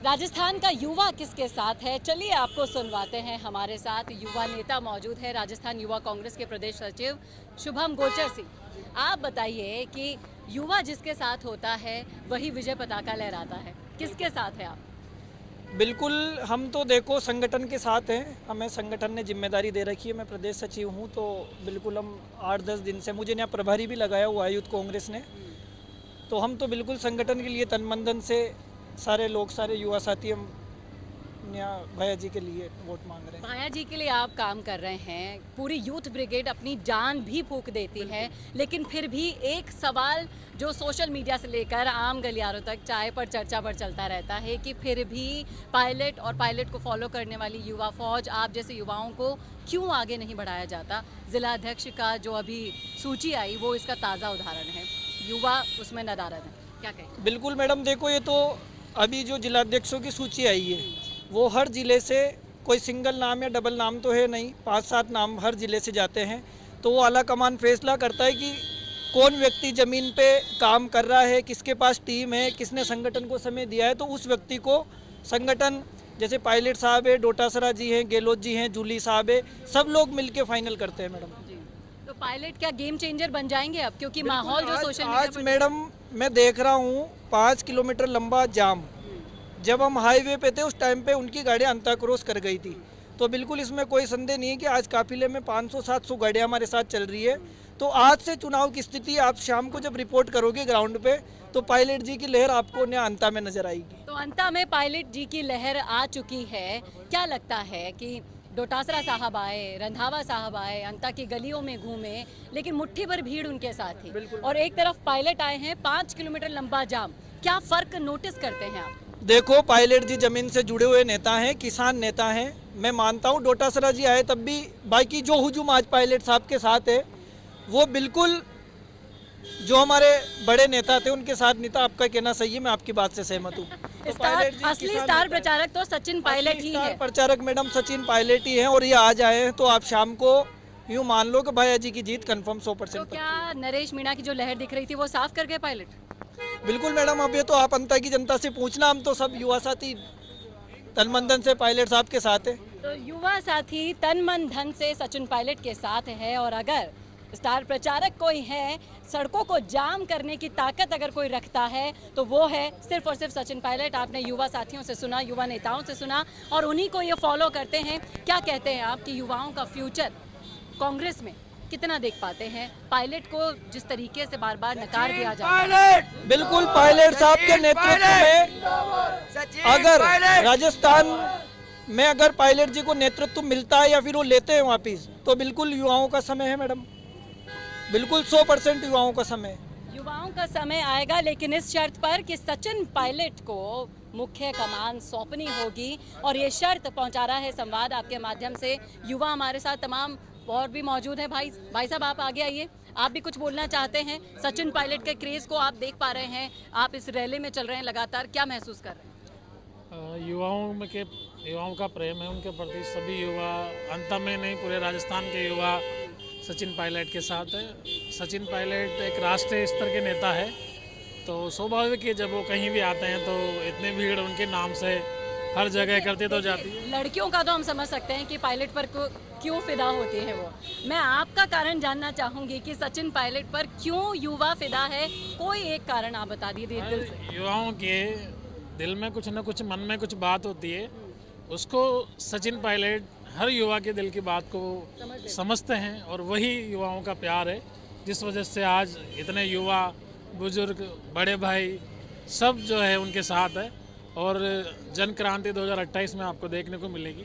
राजस्थान का युवा किसके साथ है, चलिए आपको सुनवाते हैं। हमारे साथ युवा नेता मौजूद है, राजस्थान युवा कांग्रेस के प्रदेश सचिव शुभम गोचर सिंह। आप बताइए कि युवा जिसके साथ होता है वही विजय पताका लहराता है, किसके साथ है आप? बिल्कुल, हम तो देखो संगठन के साथ हैं। हमें संगठन ने जिम्मेदारी दे रखी है। मैं प्रदेश सचिव हूं, तो बिल्कुल हम 8-10 दिन से मुझे यहाँ प्रभारी भी लगाया हुआ है यूथ कांग्रेस ने। तो हम तो बिल्कुल संगठन के लिए तन मन धन से सारे लोग, सारे युवा साथी हम यहाँ भैया जी के लिए वोट मांग रहे हैं। भाया जी के लिए आप काम कर रहे हैं, पूरी यूथ ब्रिगेड अपनी जान भी फूंक देती है, लेकिन फिर भी एक सवाल जो सोशल मीडिया से लेकर आम गलियारों तक चाय पर चर्चा पर चलता रहता है कि फिर भी पायलट और पायलट को फॉलो करने वाली युवा फौज, आप जैसे युवाओं को क्यों आगे नहीं बढ़ाया जाता? जिला अध्यक्ष का जो अभी सूची आई वो इसका ताज़ा उदाहरण है, युवा उसमें नदारद है, क्या कहें? बिल्कुल मैडम, देखो ये तो अभी जो जिलाध्यक्षों की सूची आई है वो हर ज़िले से कोई सिंगल नाम या डबल नाम तो है नहीं, 5-7 नाम हर ज़िले से जाते हैं। तो वो आला कमान फैसला करता है कि कौन व्यक्ति ज़मीन पे काम कर रहा है, किसके पास टीम है, किसने संगठन को समय दिया है। तो उस व्यक्ति को संगठन, जैसे पायलट साहब है, डोटासरा जी हैं, गेहलोत जी हैं, जूली साहब है, सब लोग मिलके फाइनल करते हैं मैडम। तो पायलट क्या गेम चेंजर बन जाएंगे अब, क्योंकि माहौल जो सोशल मीडिया आज पर मैडम मैं देख रहा हूँ 5 किलोमीटर लंबा जाम। जब हम हाईवे पे थे उस टाइम पे उनकी गाड़ियाँ अंतर क्रॉस कर गई थी। तो बिल्कुल इसमें कोई संदेह नहीं है कि आज काफिले में 500-700 गाड़ियाँ हमारे साथ चल रही है। तो आज से चुनाव की स्थिति आप शाम को जब रिपोर्ट करोगे ग्राउंड पे तो पायलट जी की लहर आपको यहाँ अंता में नजर आएगी। तो अंता में पायलट जी की लहर आ चुकी है। क्या लगता है कि डोटासरा साहब आए, रंधावा साहब आए, अंता की गलियों में घूमे, लेकिन मुट्ठी भर भीड़ उनके साथ थी, और एक तरफ पायलट आए हैं, 5 किलोमीटर लंबा जाम। क्या फर्क नोटिस करते हैं आप? देखो, पायलट जी जमीन से जुड़े हुए नेता हैं, किसान नेता हैं। मैं मानता हूँ डोटासरा जी आए तब भी, बाकी जो हुजूम आज पायलट साहब के साथ है वो बिल्कुल जो हमारे बड़े नेता थे उनके साथ नहीं था। आपका कहना सही है, मैं आपकी बात से सहमत हूँ। तो असली स्टार प्रचारक तो सचिन पायलट ही है। प्रचारक मैडम सचिन पायलट ही हैं, और ये आ जाए हैं तो आप शाम को यूँ मान लो कि भैया जी की जीत कंफर्म 100%। तो क्या नरेश मीणा की जो लहर दिख रही थी वो साफ कर गए पायलट? बिल्कुल मैडम, अब ये तो आप अंता की जनता से पूछना। हम तो सब युवा साथी तन मन धन से पायलट साहब के साथ है। तो युवा साथी तन मन धन से सचिन पायलट के साथ है, और अगर स्टार प्रचारक कोई है, सड़कों को जाम करने की ताकत अगर कोई रखता है तो वो है सिर्फ और सिर्फ सचिन पायलट। आपने युवा साथियों से सुना, युवा नेताओं से सुना, और उन्हीं को ये फॉलो करते हैं। क्या कहते हैं आप कि युवाओं का फ्यूचर कांग्रेस में कितना देख पाते हैं? पायलट को जिस तरीके से बार बार नकार दिया जाता है। बिल्कुल, पायलट साहब के नेतृत्व में अगर राजस्थान में अगर पायलट जी को नेतृत्व मिलता है या फिर वो लेते हैं वापिस, तो बिल्कुल युवाओं का समय है मैडम, बिल्कुल 100% युवाओं का समय है। युवाओं का समय आएगा, लेकिन इस शर्त पर कि सचिन पायलट को मुख्य कमान सौंपनी होगी, और ये शर्त पहुंचा रहा है संवाद आपके माध्यम से युवा। हमारे साथ तमाम और भी मौजूद हैं। भाई साहब, आप आगे आइए, आप भी कुछ बोलना चाहते हैं। सचिन पायलट के क्रेज को आप देख पा रहे हैं, आप इस रैली में चल रहे हैं लगातार, क्या महसूस कर रहे हैं? युवाओं का प्रेम है उनके प्रति। सभी युवा, अंत में नहीं पूरे राजस्थान के युवा सचिन पायलट के साथ है। सचिन पायलट एक राष्ट्रीय स्तर के नेता है, तो स्वाभाविक है जब वो कहीं भी आते हैं तो इतनी भीड़ उनके नाम से हर जगह एकत्रित हो जाती है। लड़कियों का तो हम समझ सकते हैं कि पायलट पर क्यों फिदा होती है वो। मैं आपका कारण जानना चाहूंगी कि सचिन पायलट पर क्यों युवा फिदा है, कोई एक कारण आप बता दीजिए दिल से। युवाओं के दिल में कुछ न कुछ, मन में कुछ बात होती है, उसको सचिन पायलट हर युवा के दिल की बात को समझते हैं, और वही युवाओं का प्यार है जिस वजह से आज इतने युवा, बुजुर्ग, बड़े भाई सब जो है उनके साथ है। और जन क्रांति 2028 में आपको देखने को मिलेगी,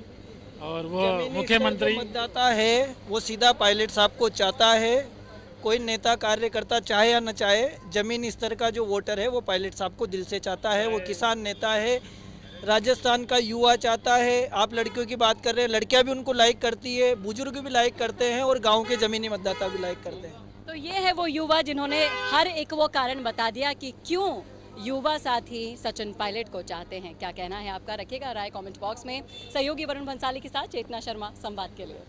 और वो मुख्यमंत्री मतदाता है वो सीधा पायलट साहब को चाहता है। कोई नेता कार्यकर्ता चाहे या न चाहे, जमीनी स्तर का जो वोटर है वो पायलट साहब को दिल से चाहता है। वो किसान नेता है, राजस्थान का युवा चाहता है। आप लड़कियों की बात कर रहे हैं, लड़कियां भी उनको लाइक करती है, बुजुर्ग भी लाइक करते हैं, और गांव के जमीनी मतदाता भी लाइक करते हैं। तो ये है वो युवा जिन्होंने हर एक वो कारण बता दिया कि क्यों युवा साथी सचिन पायलट को चाहते हैं। क्या कहना है आपका, रखिएगा राय कमेंट बॉक्स में। सहयोगी वरुण भंसाली के साथ चेतना शर्मा, संवाद के लिए।